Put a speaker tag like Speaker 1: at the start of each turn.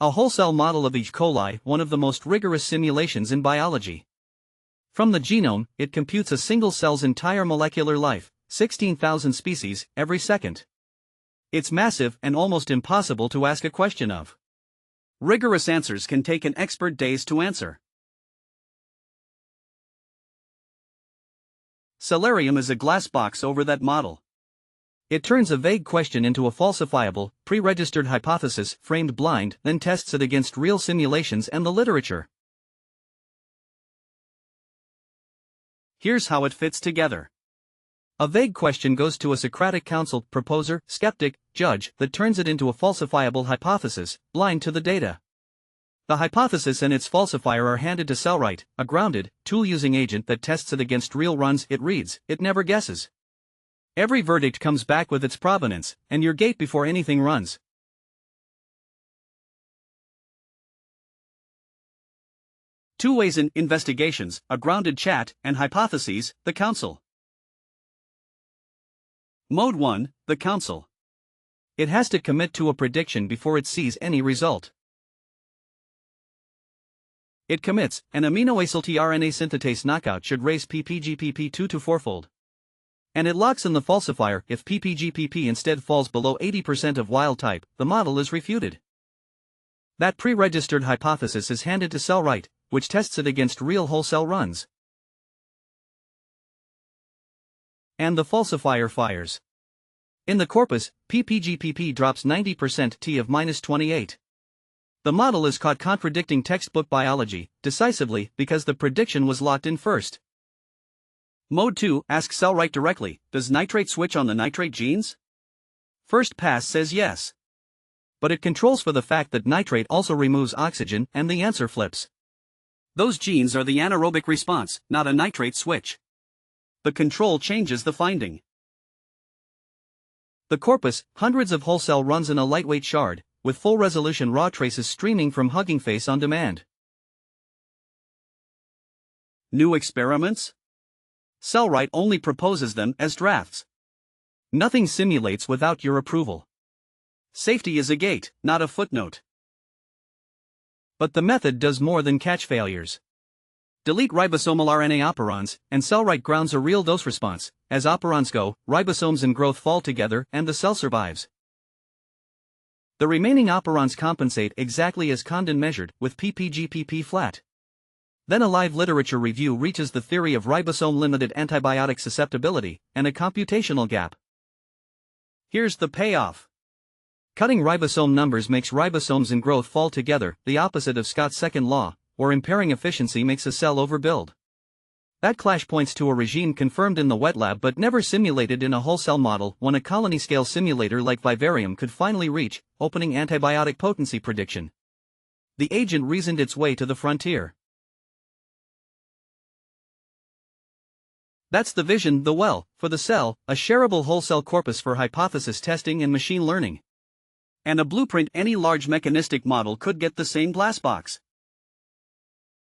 Speaker 1: A whole cell model of E. coli, one of the most rigorous simulations in biology. From the genome, it computes a single cell's entire molecular life, 16,000 species, every second. It's massive and almost impossible to ask a question of. Rigorous answers can take an expert days to answer. Cellarium is a glass box over that model. It turns a vague question into a falsifiable, pre-registered hypothesis framed blind, then tests it against real simulations and the literature. Here's how it fits together. A vague question goes to a Socratic Council proposer, skeptic, judge that turns it into a falsifiable hypothesis, blind to the data. The hypothesis and its falsifier are handed to Cellwright, a grounded, tool-using agent that tests it against real runs. It reads, it never guesses. Every verdict comes back with its provenance, and your gate before anything runs. Two ways in investigations, a grounded chat, and hypotheses, the council. Mode 1, the council. It has to commit to a prediction before it sees any result. It commits, an amino acyl tRNA synthetase knockout should raise ppGpp 2 to 4-fold. And it locks in the falsifier. If ppGpp instead falls below 80% of wild type, the model is refuted. That pre-registered hypothesis is handed to Cellwright, which tests it against real whole cell runs. And the falsifier fires. In the corpus, ppGpp drops 90% T of -28. The model is caught contradicting textbook biology, decisively, because the prediction was locked in first. Mode 2 asks Cellwright directly, does nitrate switch on the nitrate genes? First pass says yes. But it controls for the fact that nitrate also removes oxygen, and the answer flips. Those genes are the anaerobic response, not a nitrate switch. The control changes the finding. The corpus, hundreds of whole cell runs in a lightweight shard, with full resolution raw traces streaming from Hugging Face on demand. New experiments? Cellwright only proposes them as drafts. Nothing simulates without your approval. Safety is a gate, not a footnote. But the method does more than catch failures. Delete ribosomal RNA-operons, and Cellwright grounds a real dose response. As operons go, ribosomes and growth fall together, and the cell survives. The remaining operons compensate exactly as Condon measured, with ppGpp flat. Then a live literature review reaches the theory of ribosome-limited antibiotic susceptibility, and a computational gap. Here's the payoff. Cutting ribosome numbers makes ribosomes and growth fall together, the opposite of Scott's second law, or impairing efficiency makes a cell overbuild. That clash points to a regime confirmed in the wet lab but never simulated in a whole cell model. When a colony-scale simulator like vivarium could finally reach opening antibiotic potency prediction, the agent reasoned its way to the frontier. That's the vision, the well, for the cell, a shareable whole cell corpus for hypothesis testing and machine learning. And a blueprint any large mechanistic model could get the same glass box.